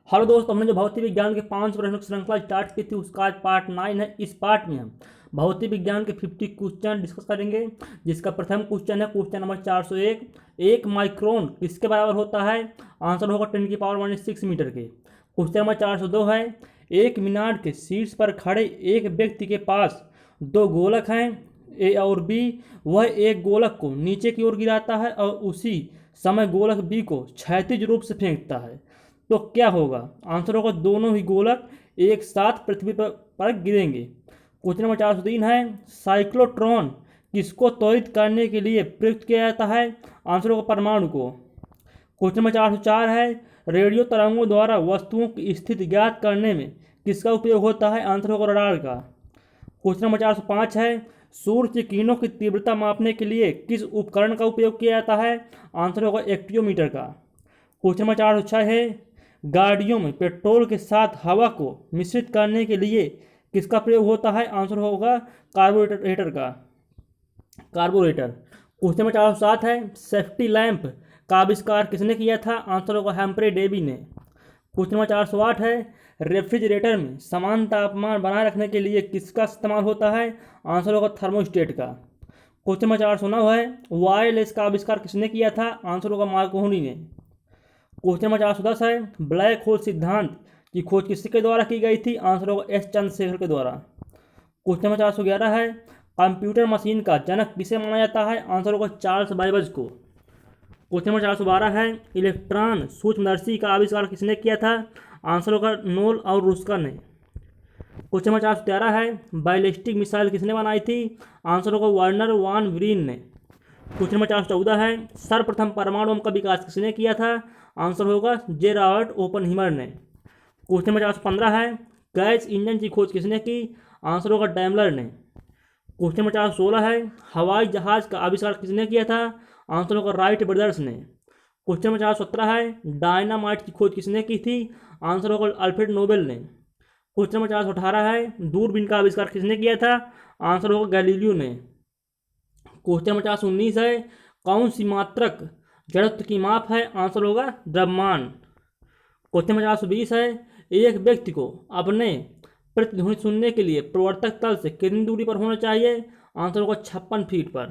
Hello दोस्तों, हमने जो भौतिक विज्ञान के 5 प्रश्नों की श्रृंखला स्टार्ट की थी उसका आज पार्ट 9 है। इस पार्ट में हम भौतिक विज्ञान के 50 क्वेश्चन डिस्कस करेंगे, जिसका प्रथम क्वेश्चन है क्वेश्चन नंबर 401। एक माइक्रोन किसके बराबर होता है? आंसर होगा 10⁻⁻⁶ मीटर के। क्वेश्चन नंबर 402 है, एक मीनार के शीर्ष पर खड़े एक व्यक्ति के पास दो गोलक हैं ए और बी। वह एक गोलक को नीचे की ओर गिराता है और उसी समय गोलक बी को क्षैतिज रूप से फेंकता है, तो क्या होगा? आंसर होगा दोनों ही गोलक एक साथ पृथ्वी पर गिरेंगे। क्वेश्चन नंबर 403 है, साइक्लोट्रॉन किसको त्वरित करने के लिए प्रयुक्त किया जाता है? आंसर होगा परमाणु को। क्वेश्चन नंबर 404 है, रेडियो तरंगों द्वारा वस्तुओं की स्थिति ज्ञात करने में किसका उपयोग होता है? आंसर होगा रडार का। क्वेश्चन नंबर 405 है, सूर्य की किरणों की तीव्रता मापने के लिए किस उपकरण का उपयोग किया जाता है? आंसर होगा एक्टियोमीटर का। क्वेश्चन नंबर 406 है, गाड़ियों में पेट्रोल के साथ हवा को मिश्रित करने के लिए किसका प्रयोग होता है? आंसर होगा कार्बोरेटर का। क्वेश्चन नंबर 407 है, सेफ्टी लैंप का आविष्कार किसने किया था? आंसर होगा हम्फ्रे डेवी ने। क्वेश्चन नंबर 408 है, रेफ्रिजरेटर में समान तापमान बनाए रखने के लिए किसका इस्तेमाल होता है? आंसर होगा थर्मोस्टेट का। क्वेश्चन नंबर 409 है, वायरलेस का आविष्कार किसने किया था? आंसर होगा मार्कोनी ने। क्वेश्चन नंबर 410 है, ब्लैक होल सिद्धांत की खोज किसके द्वारा की गई थी? आंसर होगा एस चंद्रशेखर के द्वारा। क्वेश्चन नंबर 411 है, कंप्यूटर मशीन का जनक किसे माना जाता है? आंसर होगा चार्ल्स बाइबेज को। क्वेश्चन नंबर 412 है, इलेक्ट्रॉन सूक्ष्मदर्शी का आविष्कार किसने किया था? आंसर होगा नोल और रुस्कर ने। क्वेश्चन नंबर 413 है, बैलिस्टिक मिसाइल किसने बनाई थी? आंसर होगा वर्नर वान ब्रीन ने। क्वेश्चन नंबर 414 है, सर्वप्रथम परमाणु बम का विकास किसने किया था? आंसर होगा जे रॉबर्ट ओपनहीमर ने। क्वेश्चन नंबर 415 है, गैस इंजन की खोज किसने की? आंसर होगा डैमलर ने। क्वेश्चन नंबर 416 है, हवाई जहाज का आविष्कार किसने किया था? आंसर होगा राइट ब्रदर्स ने। क्वेश्चन नंबर 417 है, डायनामाइट की खोज किसने की थी? आंसर होगा अल्फ्रेड नोबेल ने। क्वेश्चन नंबर 418 है, दूरबीन का आविष्कार किसने किया था? आंसर होगा गैलीलियो ने। क्वेश्चन नंबर 419 है, कौन सी मात्रक जड़त्व की माप है? आंसर होगा द्रव्यमान। क्वेश्चन नंबर 420 है, एक व्यक्ति को अपने प्रतिध्वनि सुनने के लिए प्रवर्तक तल से कितनी दूरी पर होना चाहिए? आंसर होगा 56 फीट पर।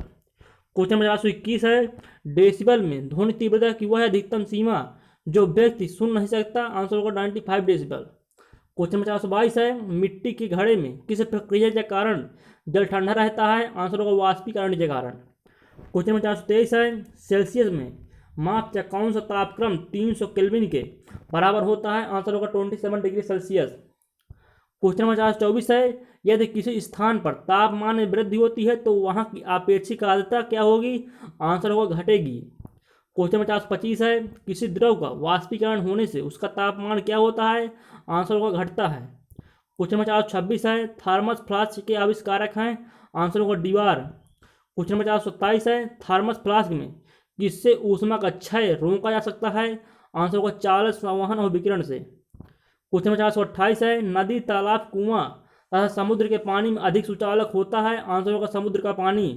क्वेश्चन नंबर 421 है, डेसिबल में ध्वनि तीव्रता की वह अधिकतम सीमा जो व्यक्ति सुन नहीं सकता? आंसर होगा 95 डेसिबल। क्वेश्चन नंबर 422 है, मिट्टी के घड़े में किस प्रक्रिया के कारण जल ठंडा रहता है? आंसर होगा वाष्पीकरण के कारण। क्वेश्चन नंबर 423 है, सेल्सियस में माप का कौन सा तापक्रम 300 केल्विन के बराबर होता है? आंसर होगा 27 डिग्री सेल्सियस। क्वेश्चन नंबर 424 है, यदि किसी स्थान पर तापमान में वृद्धि होती है तो वहां की आपेक्षिक आर्द्रता क्या होगी? आंसर होगा घटेगी। क्वेश्चन नंबर 425 है, किसी द्रव का वाष्पीकरण होने से उसका तापमान क्या होता है? आंसर होगा घटता है। क्वेश्चन नंबर 426 है, थर्मस फ्लास्क के आविष्कारक हैं? आंसर होगा डीवार। क्वेश्चन नंबर 427 है, थर्मस फ्लास्क में किससे ऊष्मा का क्षय रोका जा सकता है? आंसर होगा चालक संवहन और विकिरण से। क्वेश्चन नंबर 428 है, नदी, तालाब, कुआं तथा समुद्र के पानी में अधिक सुचालक होता है? आंसर होगा समुद्र का पानी।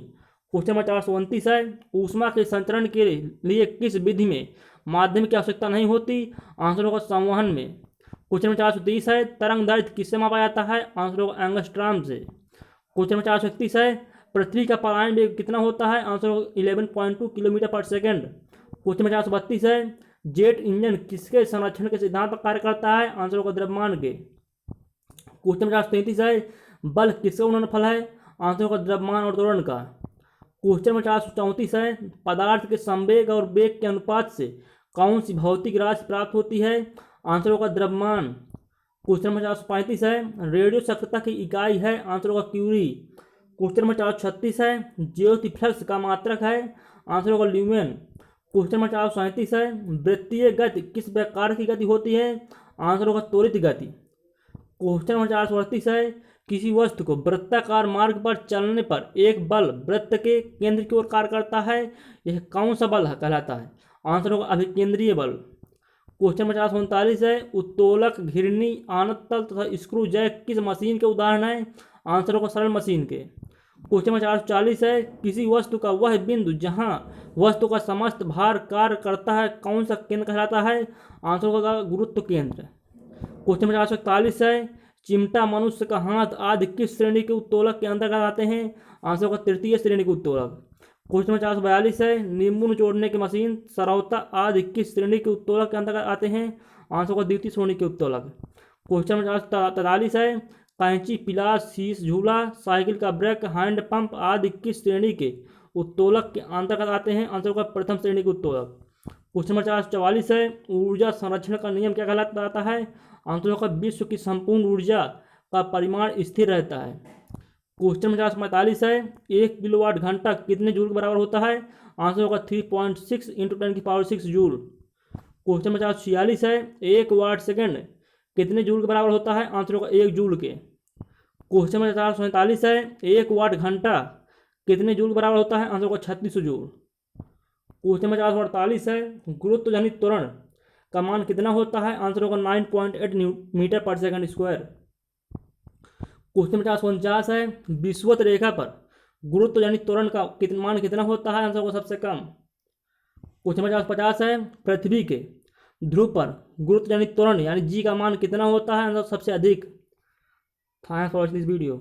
क्वेश्चन नंबर 429 है, ऊष्मा के संचरण के लिए किस विधि में माध्यम की आवश्यकता नहीं होती? आंसर होगा संवहन में। क्वेश्चन नंबर 430 है, तरंग दैर्घ्य किससे मापा जाता है? आंसर होगा एंगस्ट्रॉम से। क्वेश्चन नंबर 431 है, पृथ्वी का पलायन वेग कितना होता है? आंसर होगा 11.2 किलोमीटर पर सेकेंड। क्वेश्चन नंबर 432 है, जेट इंजन किसके संरक्षण के सिद्धांत पर कार्य करता है? आंसर होगा द्रव्यमान के। क्वेश्चन नंबर 433 है, बल किसका गुणनफल है? आंसर होगा द्रव्यमान और त्वरण का। क्वेश्चन नंबर 434 है, पदार्थ के संवेग और वेग के अनुपात से कौन सी भौतिक राशि प्राप्त होती है? आंसर होगा द्रव्यमान। क्वेश्चन नंबर 435 है, रेडियो सक्रियता की इकाई है? आंसर होगा क्यूरी। क्वेश्चन नंबर 436 है, ज्योति फ्लक्स का मात्रक है? आंसर होगा ल्यूमेन। क्वेश्चन नंबर 437 है, वृत्तीय गति किस प्रकार की गति होती है? आंसर होगा त्वरित गति। क्वेश्चन नंबर 438 है, किसी वस्तु को वृत्ताकार मार्ग पर चलने पर एक बल वृत्त के केंद्र की ओर कार्य करता है, यह कौन सा बल कहलाता है? आंसर होगा अभिकेंद्रीय बल। क्वेश्चन नंबर 439 है, उत्तोलक, घिरनी, आनत तल तथा स्क्रू जैक किस मशीन के उदाहरण है? आंसर होगा सरल मशीन के। क्वेश्चन नंबर 440 है, किसी वस्तु का वह बिंदु जहां वस्तु का समस्त भार कार्य करता है कौन सा केंद्र कहलाता है? आंसर होगा गुरुत्व केंद्र। क्वेश्चन नंबर 441 है, चिमटा मनुष्य का हाथ आदि किस श्रेणी के उत्तोलक के अंतर्गत आते हैं? आंसर होगा तृतीय श्रेणी के उत्तोलक। क्वेश्चन नंबर 442 है, नींबू निचोड़ने की मशीन सरौता आदि किस श्रेणी के उत्तोलक के अंतर्गत आते हैं? आंसर होगा द्वितीय श्रेणी के उत्तोलक। क्वेश्चन नंबर 443 है, कैंची, पिलास, शीश झूला, साइकिल का ब्रेक, हैंड पंप आदि किस श्रेणी के उत्तोलक के अंतर्गत आते हैं? आंसर होगा प्रथम श्रेणी के उत्तोलक। क्वेश्चन नंबर 444 है, ऊर्जा संरक्षण का नियम क्या कहलाता है? आंसर होगा विश्व की संपूर्ण ऊर्जा का परिमाण स्थिर रहता है। क्वेश्चन नंबर 445 है, 1 किलोवाट घंटा कितने जूल के बराबर होता है? आंसर होगा 3.6 × 10⁶ जूल। क्वेश्चन नंबर 446 है, 1 वाट सेकेंड कितने जूल के बराबर होता है? आंसर होगा 1 जूल के। क्वेश्चन नंबर 447 है, 1 वाट घंटा कितने जूल के बराबर होता है? आंसर होगा 3600 जूल। क्वेश्चन नंबर 448 है, गुरुत्वजनित त्वरण का मान कितना होता है? आंसर होगा 9.8 मीटर/सेकंड स्क्वायर। क्वेश्चन नंबर 449 है, विषुवत रेखा पर गुरुत्वजनित त्वरण का मान कितना होता है? आंसर होगा सबसे कम। क्वेश्चन नंबर 450 है, पृथ्वी के ध्रुव पर गुरुत्वजनित त्वरण यानी जी का मान कितना होता है? आंसर सबसे अधिक। Thanks for watching this video.